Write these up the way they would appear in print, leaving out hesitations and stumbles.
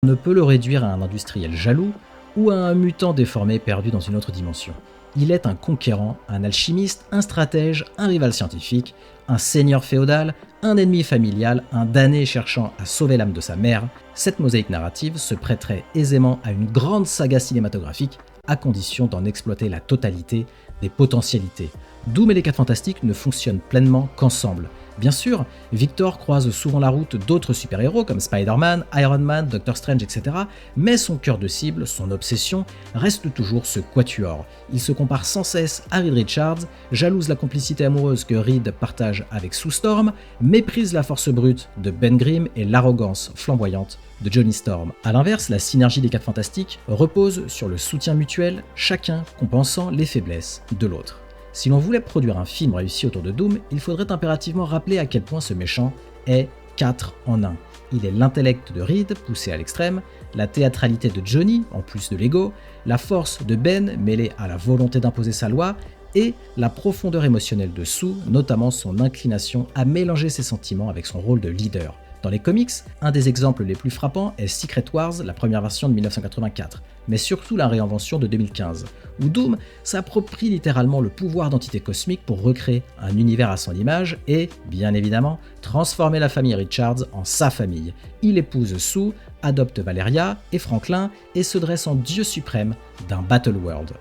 On ne peut le réduire à un industriel jaloux ou à un mutant déformé perdu dans une autre dimension. Il est un conquérant, un alchimiste, un stratège, un rival scientifique, un seigneur féodal, un ennemi familial, un damné cherchant à sauver l'âme de sa mère. Cette mosaïque narrative se prêterait aisément à une grande saga cinématographique, à condition d'en exploiter la totalité des potentialités. Doom et les 4 Fantastiques ne fonctionnent pleinement qu'ensemble. Bien sûr, Victor croise souvent la route d'autres super-héros comme Spider-Man, Iron Man, Doctor Strange, etc. Mais son cœur de cible, son obsession, reste toujours ce quatuor. Il se compare sans cesse à Reed Richards, jalouse la complicité amoureuse que Reed partage avec Sue Storm, méprise la force brute de Ben Grimm et l'arrogance flamboyante de Johnny Storm. A l'inverse, la synergie des 4 Fantastiques repose sur le soutien mutuel, chacun compensant les faiblesses de l'autre. Si l'on voulait produire un film réussi autour de Doom, il faudrait impérativement rappeler à quel point ce méchant est 4 en 1. Il est l'intellect de Reed, poussé à l'extrême, la théâtralité de Johnny, en plus de l'ego, la force de Ben, mêlée à la volonté d'imposer sa loi, et la profondeur émotionnelle de Sue, notamment son inclination à mélanger ses sentiments avec son rôle de leader. Dans les comics, un des exemples les plus frappants est Secret Wars, la première version de 1984, mais surtout la réinvention de 2015, où Doom s'approprie littéralement le pouvoir d'entité cosmique pour recréer un univers à son image et, bien évidemment, transformer la famille Richards en sa famille. Il épouse Sue, adopte Valeria et Franklin et se dresse en dieu suprême d'un Battle World.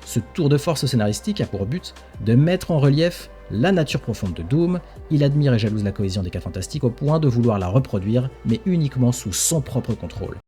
Ce tour de force scénaristique a pour but de mettre en relief la nature profonde de Doom. Il admire et jalouse la cohésion des 4 Fantastiques au point de vouloir la reproduire, mais uniquement sous son propre contrôle.